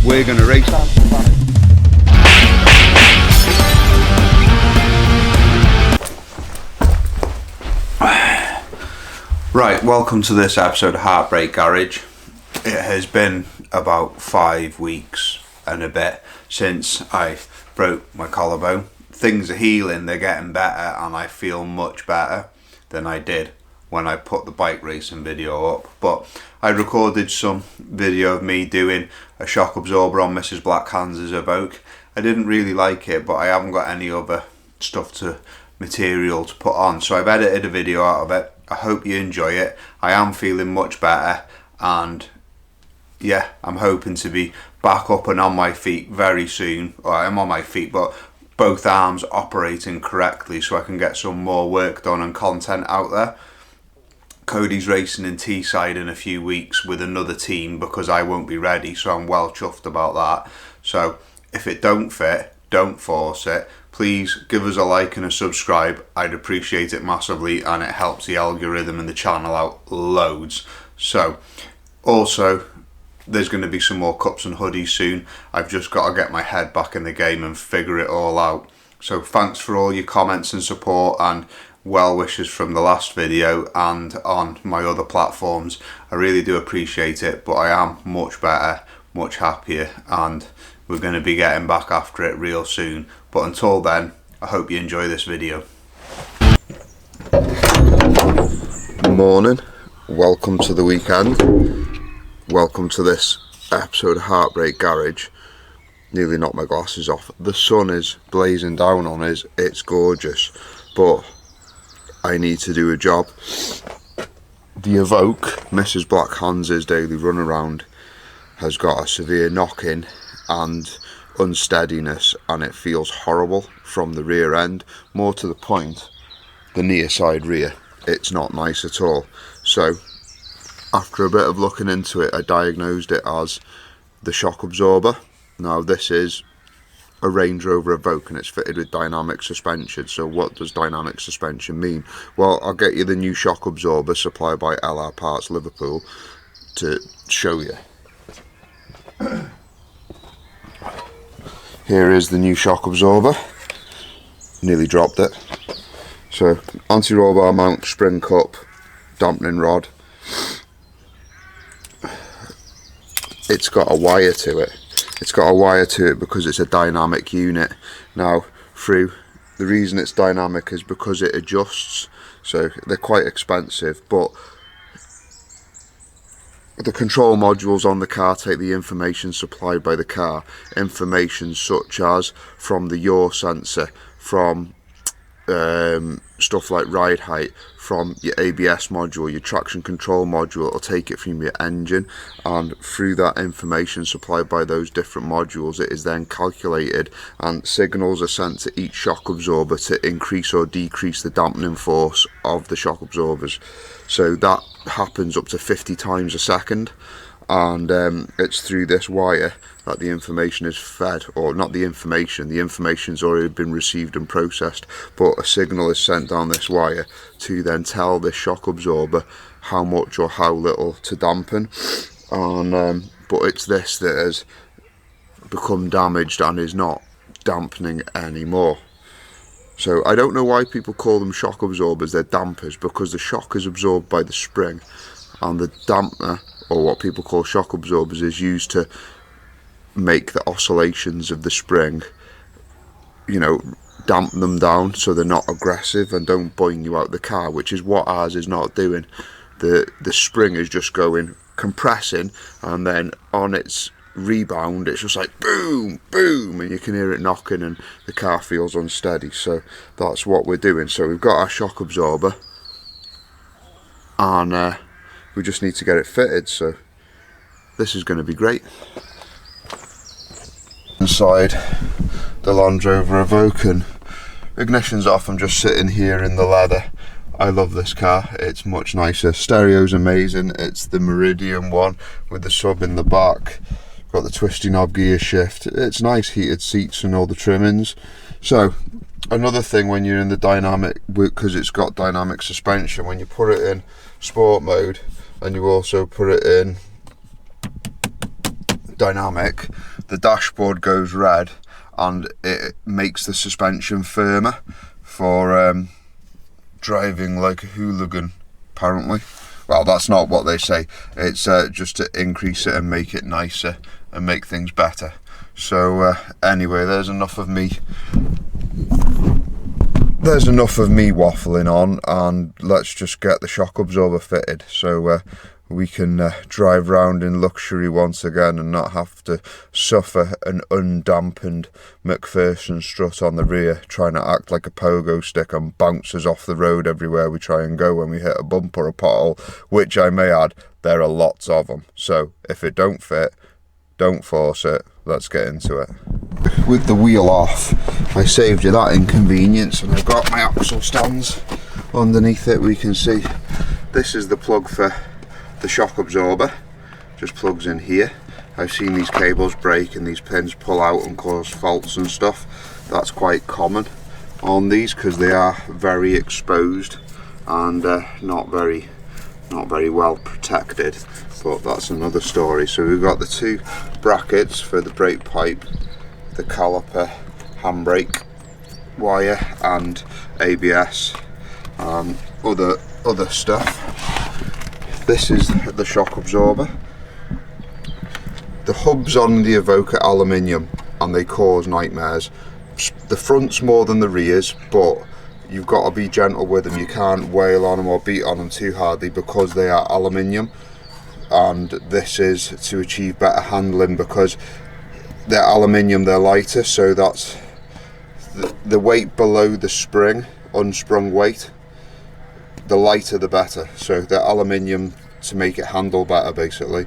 we're going to race. Right, welcome to this episode of Heartbrake Garage. It has been about 5 weeks and a bit since I broke my collarbone. Things are healing, they're getting better, and I feel much better than I did when I put the bike racing video up. But I recorded some video of me doing a shock absorber on Mrs. Blackhands' Evoque. I didn't really like it, but I haven't got any other material to put on, so I've edited a video out of it. I hope you enjoy it. I am feeling much better, and yeah, I'm hoping to be back up and on my feet very soon. Well, I'm on my feet, but both arms operating correctly so I can get some more work done and content out there. Cody's racing in Teesside in a few weeks with another team because I won't be ready, so I'm well chuffed about that. So if it don't fit, don't force it. Please give us a like and a subscribe. I'd appreciate it massively, and it helps the algorithm and the channel out loads. So also, there's going to be some more cups and hoodies soon. I've just got to get my head back in the game and figure it all out. So thanks for all your comments and support and well wishes from the last video and on my other platforms. I really do appreciate it, but I am much better, much happier, and we're going to be getting back after it real soon. But until then, I hope you enjoy this video. Morning, welcome to the weekend. Welcome to this episode of Heartbrake Garage. Nearly knocked my glasses off. The sun is blazing down on us, it's gorgeous, but I need to do a job. The Evoque, Mrs. Blackhands' daily run around, has got a severe knock-in and unsteadiness, and it feels horrible from the rear end. More to the point, the near side rear, it's not nice at all. So after a bit of looking into it, I diagnosed it as the shock absorber. Now this is a Range Rover Evoque and it's fitted with dynamic suspension. So what does dynamic suspension mean? Well, I'll get you the new shock absorber supplied by LR Parts Liverpool to show you. Here is the new shock absorber. Nearly dropped it. So anti-roll bar mount, spring cup, dampening rod. It's got a wire to it. It's got a wire to it because it's a dynamic unit. Now, the reason it's dynamic is because it adjusts. So they're quite expensive, but the control modules on the car take the information supplied by the car. Information such as from the yaw sensor, from stuff like ride height, from your ABS module, your traction control module. It'll take it from your engine, and through that information supplied by those different modules, it is then calculated, and signals are sent to each shock absorber to increase or decrease the dampening force of the shock absorbers. So that happens up to 50 times a second, and it's through this wire that the information is fed, or not the information's already been received and processed, but a signal is sent down this wire to then tell this shock absorber how much or how little to dampen. And but it's this that has become damaged and is not dampening anymore. So I don't know why people call them shock absorbers. They're dampers, because the shock is absorbed by the spring, and the dampener, or what people call shock absorbers, is used to make the oscillations of the spring, you know, dampen them down so they're not aggressive and don't boing you out the car, which is what ours is not doing. The spring is just going, compressing, and then on its rebound it's just like boom boom, and you can hear it knocking and the car feels unsteady. So that's what we're doing. So we've got our shock absorber, and we just need to get it fitted, so this is going to be great. Inside the Range Rover Evoque, and ignition's off. I'm just sitting here in the leather. I love this car, it's much nicer. Stereo's amazing, it's the Meridian one with the sub in the back. Got the twisty knob gear shift. It's nice, heated seats and all the trimmings. So another thing when you're in the dynamic, because it's got dynamic suspension, when you put it in sport mode and you also put it in dynamic, the dashboard goes red and it makes the suspension firmer for driving like a hooligan, apparently. Well, that's not what they say. It's just to increase it and make it nicer and make things better. So anyway, there's enough of me waffling on, and let's just get the shock absorber fitted so we can drive round in luxury once again and not have to suffer an undampened McPherson strut on the rear trying to act like a pogo stick and bounce us off the road everywhere we try and go when we hit a bump or a pothole, which I may add, there are lots of them. So if it don't fit, don't force it. Let's get into it. With the wheel off, I saved you that inconvenience, and I've got my axle stands underneath it. We can see this is the plug for the shock absorber, just plugs in here. I've seen these cables break and these pins pull out and cause faults and stuff. That's quite common on these because they are very exposed and not very well protected, but that's another story. So we've got the two brackets for the brake pipe, the caliper, handbrake wire and ABS and other stuff. This is the shock absorber. The hubs on the Evoque are aluminium and they cause nightmares. The front's more than the rears, but you've got to be gentle with them. You can't wail on them or beat on them too hardly because they are aluminium, and this is to achieve better handling because they're aluminium, they're lighter, so that's the weight below the spring, unsprung weight, the lighter the better. So they're aluminium to make it handle better, basically,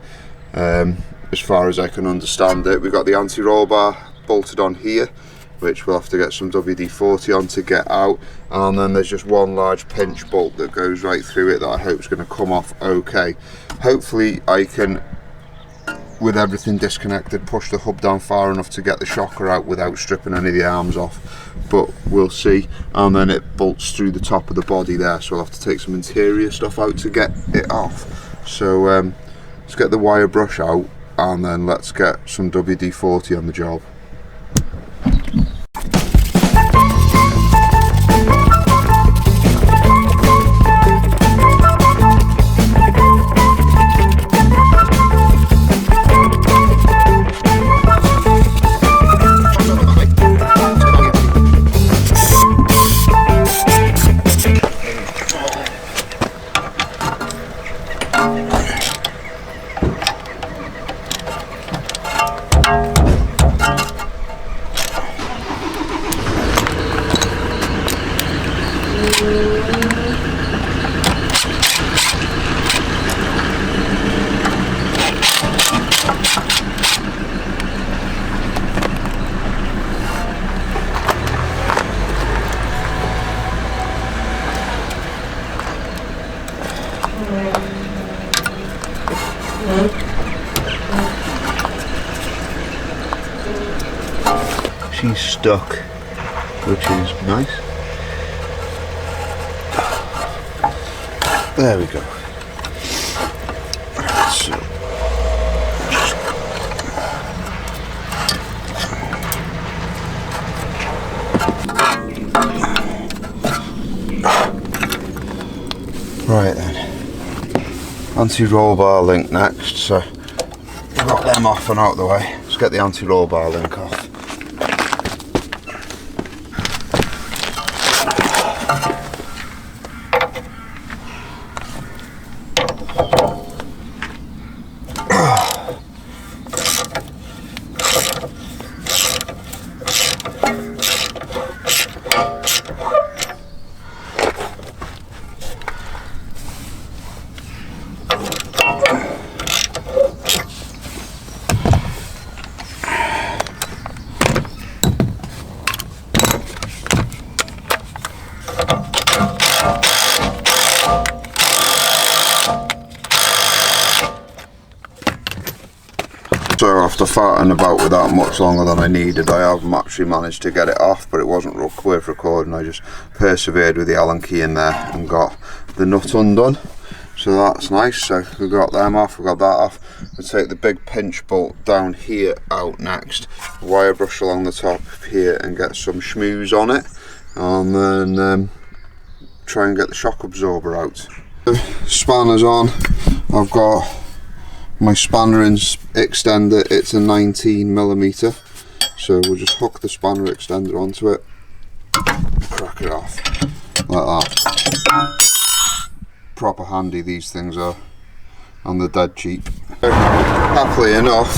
as far as I can understand it. We've got the anti-roll bar bolted on here, which we'll have to get some WD-40 on to get out, and then there's just one large pinch bolt that goes right through it that I hope is going to come off okay. Hopefully I can, with everything disconnected, push the hub down far enough to get the shocker out without stripping any of the arms off, but we'll see. And then it bolts through the top of the body there, so I'll have to take some interior stuff out to get it off. So let's get the wire brush out and then let's get some WD-40 on the job. She's stuck, which is nice. There we go. So, right then, anti-roll bar link next. So we've got them off and out of the way. Let's get the anti-roll bar link off. So after farting about with that much longer than I needed, I have actually managed to get it off, but it wasn't worth recording. I just persevered with the Allen key in there and got the nut undone. So that's nice. So we got them off, we got that off. We'll take the big pinch bolt down here out next, wire brush along the top here and get some schmooze on it, and then try and get the shock absorber out. Spanner's on. I've got my spanner extender, it's a 19mm, so we'll just hook the spanner extender onto it, crack it off like that. Proper handy these things are, and they're dead cheap. Happily enough,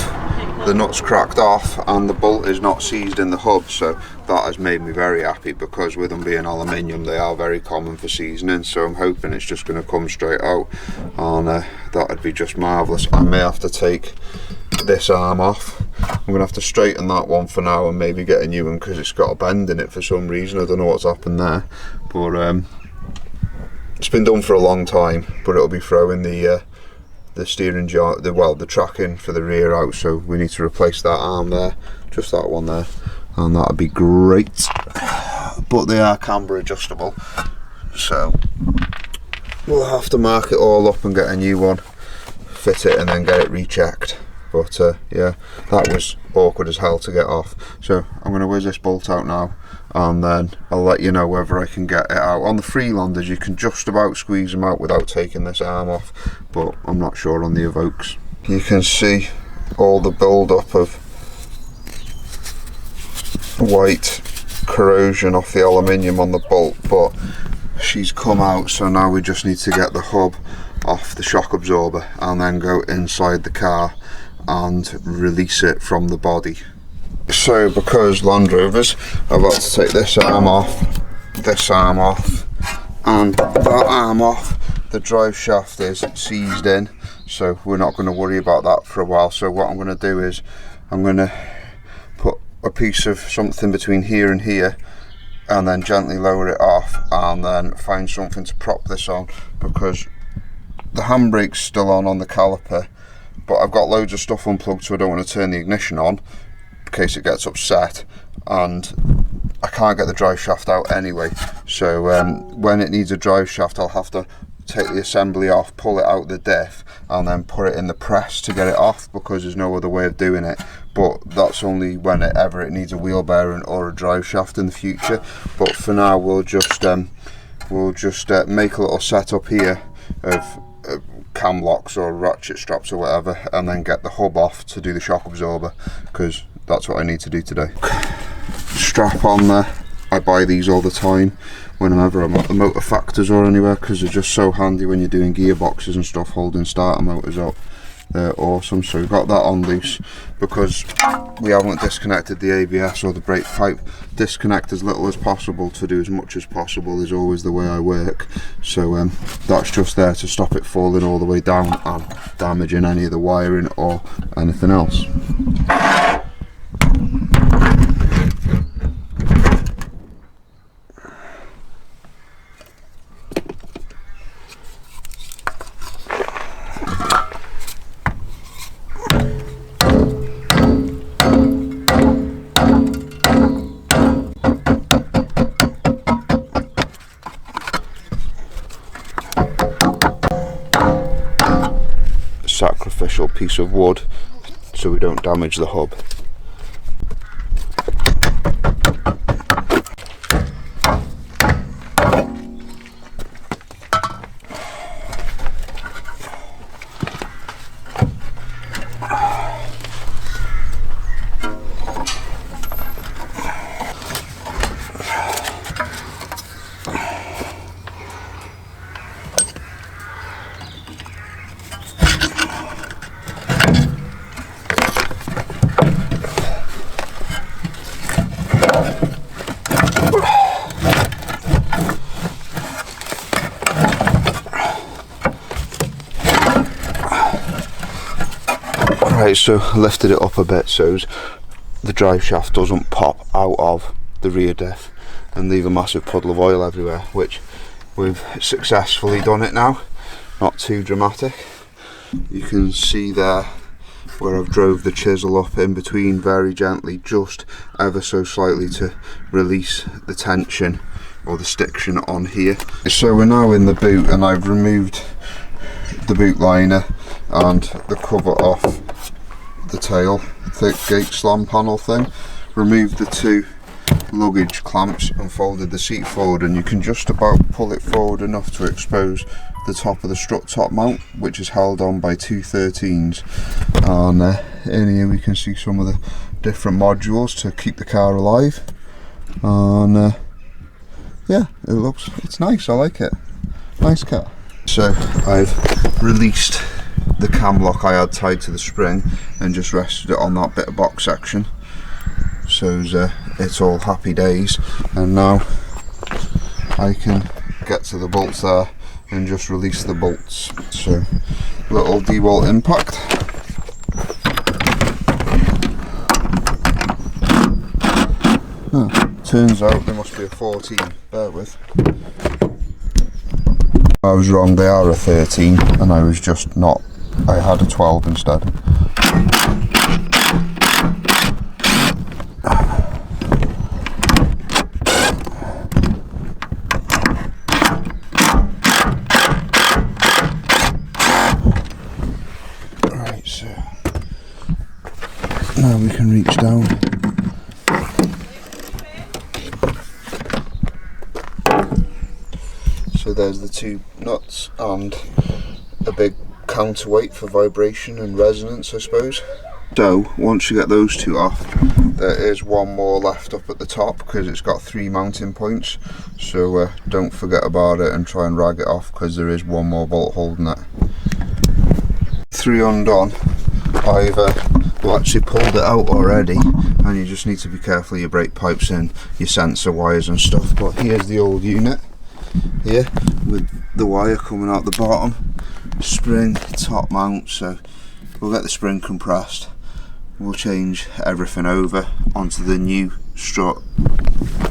the nut's cracked off and the bolt is not seized in the hub, so that has made me very happy, because with them being aluminium they are very common for seasoning, so I'm hoping it's just going to come straight out, and that would be just marvellous. I may have to take this arm off. I'm going to have to straighten that one for now and maybe get a new one, because it's got a bend in it for some reason. I don't know what's happened there, but it's been done for a long time, but it'll be throwing the steering jar, the tracking for the rear out, so we need to replace that arm there, just that one there, and that'd be great. But they are camber adjustable, so we'll have to mark it all up and get a new one, fit it, and then get it rechecked. But yeah, that was awkward as hell to get off. So I'm going to whiz this bolt out now, and then I'll let you know whether I can get it out. On the Freelanders you can just about squeeze them out without taking this arm off, but I'm not sure on the Evoques. You can see all the build up of white corrosion off the aluminium on the bolt, but she's come out, so now we just need to get the hub off the shock absorber and then go inside the car and release it from the body. So because Land Rovers, I've got to take this arm off, and that arm off. The drive shaft is seized in, so we're not going to worry about that for a while. So what I'm going to do is I'm going to put a piece of something between here and here, and then gently lower it off, and then find something to prop this on, because the handbrake's still on the caliper, but I've got loads of stuff unplugged, so I don't want to turn the ignition on in case it gets upset, and I can't get the drive shaft out anyway. So when it needs a drive shaft, I'll have to take the assembly off, pull it out the diff, and then put it in the press to get it off, because there's no other way of doing it. But that's only whenever it needs a wheel bearing or a drive shaft in the future. But for now we'll just make a little setup here of cam locks or ratchet straps or whatever, and then get the hub off to do the shock absorber, because that's what I need to do today. Strap on there, I buy these all the time whenever I'm at the motor factors or anywhere, because they're just so handy when you're doing gearboxes and stuff, holding starter motors up. They're awesome. So we've got that on loose, because we haven't disconnected the ABS or the brake pipe. Disconnect as little as possible to do as much as possible is always the way I work. So that's just there to stop it falling all the way down and damaging any of the wiring or anything else. Sacrificial piece of wood so we don't damage the hub. Right, so lifted it up a bit so the drive shaft doesn't pop out of the rear diff and leave a massive puddle of oil everywhere, which we've successfully done it now. Not too dramatic. You can see there where I've drove the chisel up in between very gently, just ever so slightly to release the tension or the stiction on here. So we're now in the boot, and I've removed the boot liner and the cover off the tail, thick gate slam panel thing. Removed the two luggage clamps and folded the seat forward, and you can just about pull it forward enough to expose the top of the strut top mount, which is held on by two 13s. And in here we can see some of the different modules to keep the car alive. And yeah, it's nice, I like it. Nice car. So I've released the cam lock I had tied to the spring and just rested it on that bit of box section. So it's all happy days, and now I can get to the bolts there and just release the bolts. So little dewalt impact. Turns out there must be a 14, bear with. I was wrong, they are a 13 and I was just not, I had a 12 instead. Right, so now we can reach down. So there's the two nuts and a big counterweight for vibration and resonance, I suppose. So once you get those two off, there is one more left up at the top because it's got 3 mounting points. So don't forget about it and try and rag it off, because there is one more bolt holding it. 3 undone. I've actually pulled it out already, and you just need to be careful of your brake pipes and your sensor wires and stuff. But here's the old unit here with the wire coming out the bottom, spring top mount. So we'll get the spring compressed, we'll change everything over onto the new strut,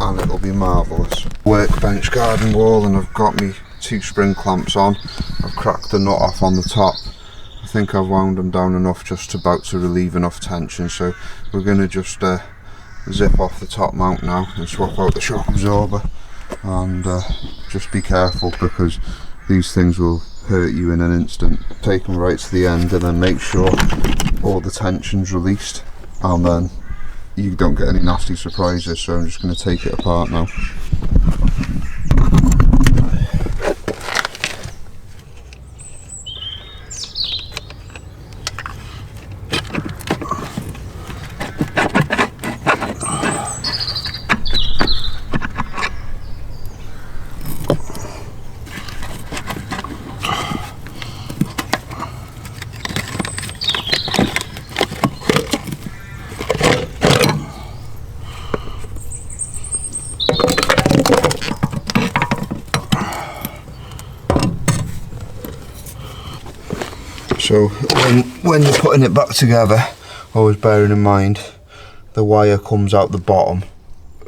and it'll be marvellous. Workbench garden wall, and I've got me 2 spring clamps on. I've cracked the nut off on the top. I think I've wound them down enough, just about to relieve enough tension. So we're going to just zip off the top mount now and swap out the shock absorber. And just be careful, because these things will hurt you in an instant. Take them right to the end and then make sure all the tension's released, and then you don't get any nasty surprises. So I'm just going to take it apart now. So when you're putting it back together, always bearing in mind the wire comes out the bottom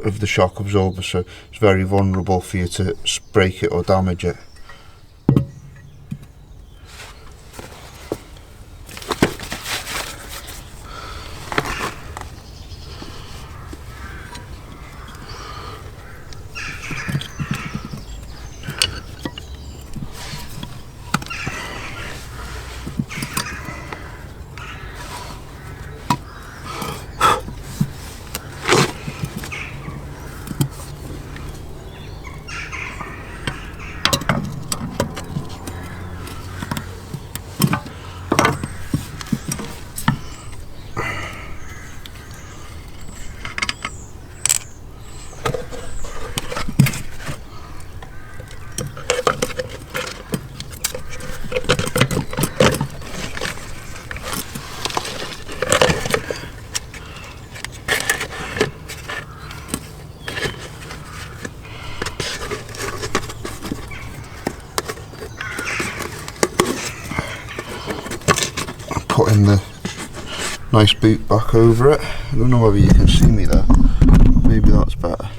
of the shock absorber, so it's very vulnerable for you to break it or damage it. Putting the nice boot back over it. I don't know whether you can see me there. Maybe that's better.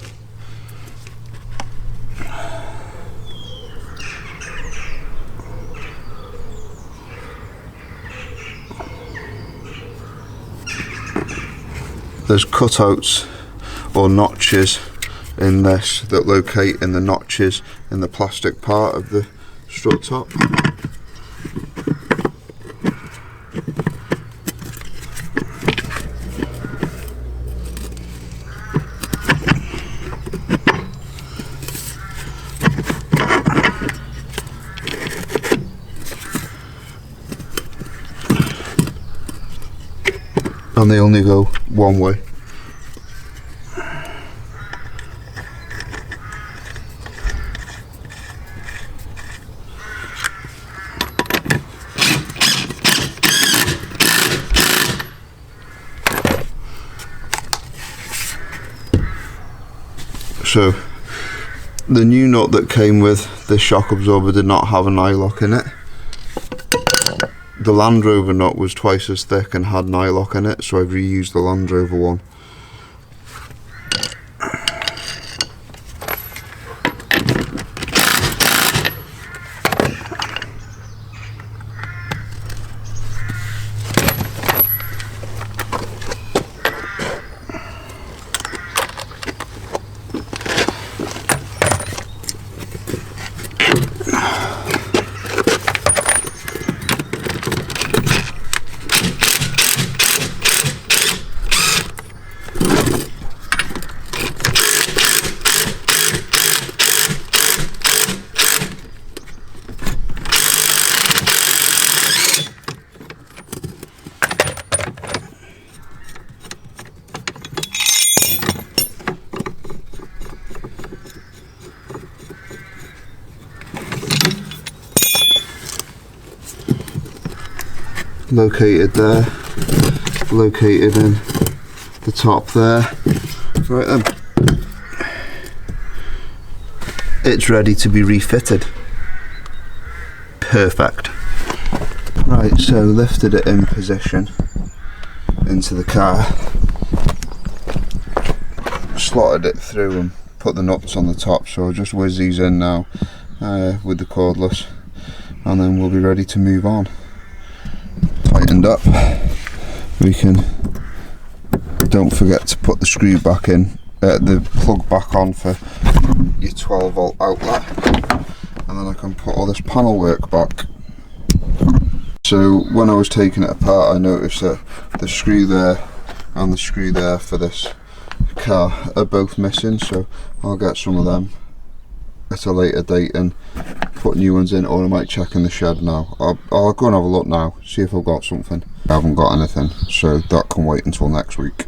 There's cutouts or notches in this that locate in the notches in the plastic part of the strut top. and they only go one way. So the new nut that came with this shock absorber did not have an eye lock in it. The Land Rover nut was twice as thick and had an eye lock in it, so I've reused the Land Rover one. Located there, located in the top there. Right then, it's ready to be refitted. Perfect. Right, so lifted it in position into the car, slotted it through and put the nuts on the top, so I'll just whiz these in now with the cordless, and then we'll be ready to move on. Tightened up, we can, don't forget to put the screw back in, the plug back on for your 12 volt outlet, and then I can put all this panel work back. So when I was taking it apart, I noticed that the screw there and the screw there for this car are both missing, so I'll get some of them at a later date and put new ones in, or I might check in the shed now. I'll go and have a look now, see if I've got something. I haven't got anything, so that can wait until next week.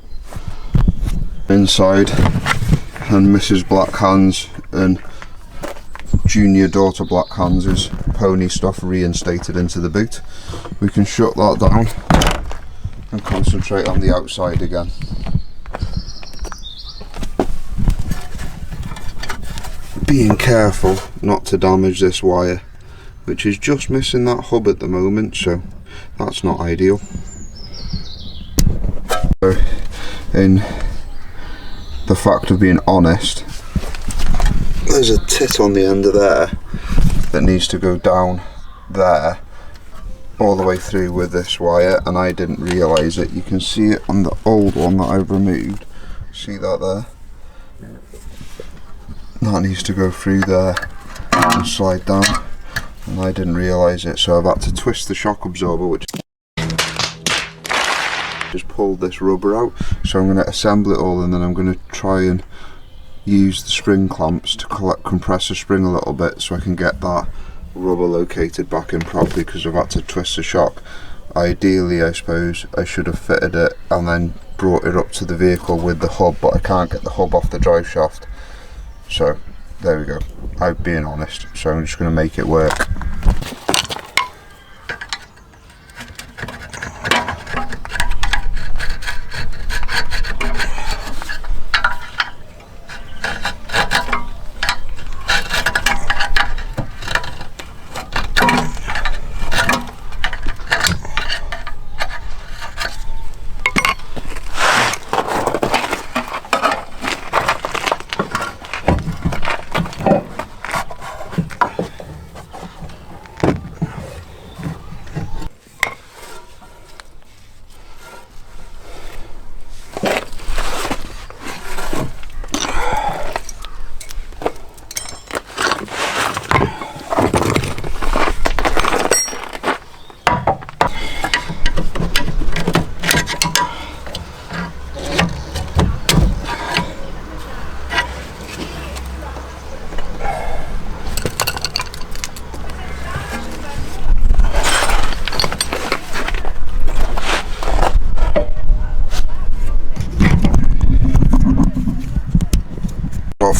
Inside, and Mrs. Black Hands and junior daughter Black Hands' pony stuff reinstated into the boot. We can shut that down and concentrate on the outside again. Being careful not to damage this wire, which is just missing that hub at the moment, so that's not ideal. So, in the fact of being honest, there's a tit on the end of there that needs to go down there all the way through with this wire, and I didn't realise it. You can see it on the old one that I've removed. See that there? That needs to go through there and slide down, and I didn't realise it, so I've had to twist the shock absorber, which just pulled this rubber out. So I'm going to assemble it all, and then I'm going to try and use the spring clamps to compress the spring a little bit so I can get that rubber located back in properly, because I've had to twist the shock. Ideally, I suppose I should have fitted it and then brought it up to the vehicle with the hub, but I can't get the hub off the drive shaft. So there we go, I'm being honest, so I'm just going to make it work.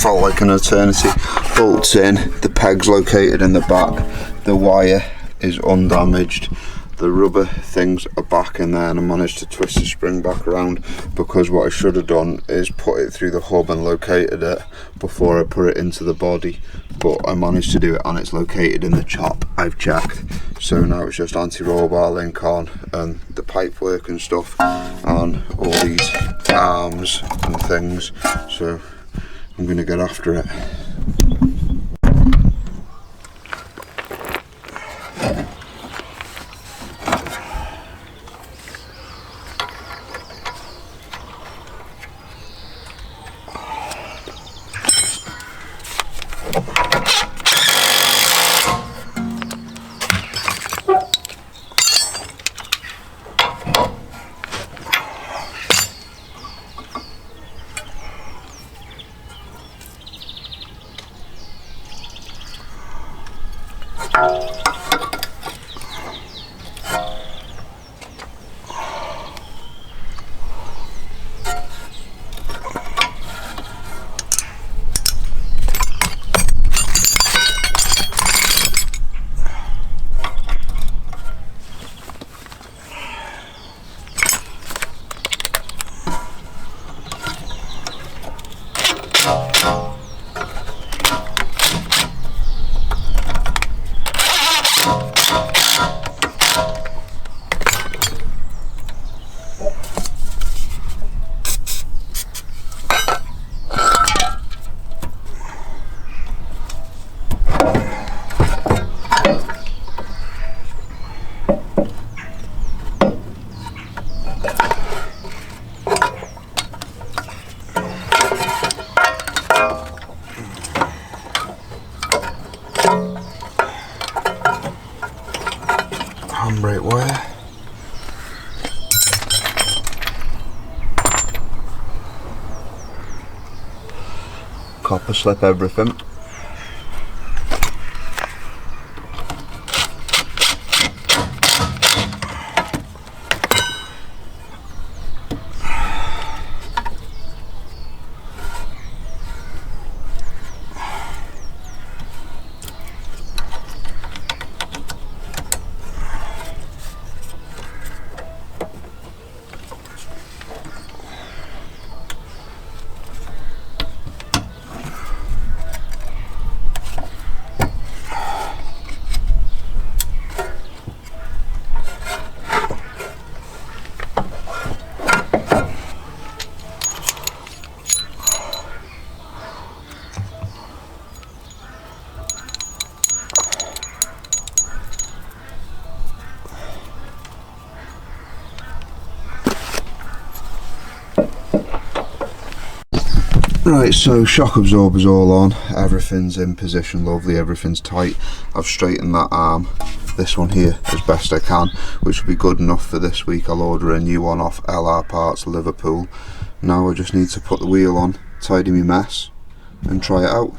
felt like an eternity. Bolts in, the peg's located in the back, the wire is undamaged, the rubber things are back in there, and I managed to twist the spring back around, because what I should have done is put it through the hub and located it before I put it into the body, but I managed to do it and it's located in the chop. I've checked, so now it's just anti-roll bar link on and the pipe work and stuff and all these arms and things, so I'm going to get after it. Handbrake wire. Copper slip everything. Right, so shock absorber's all on, everything's in position, lovely, everything's tight. I've straightened that arm, this one here, as best I can, which will be good enough for this week. I'll order a new one off LR Parts Liverpool. Now I just need to put the wheel on, tidy my mess, and try it out.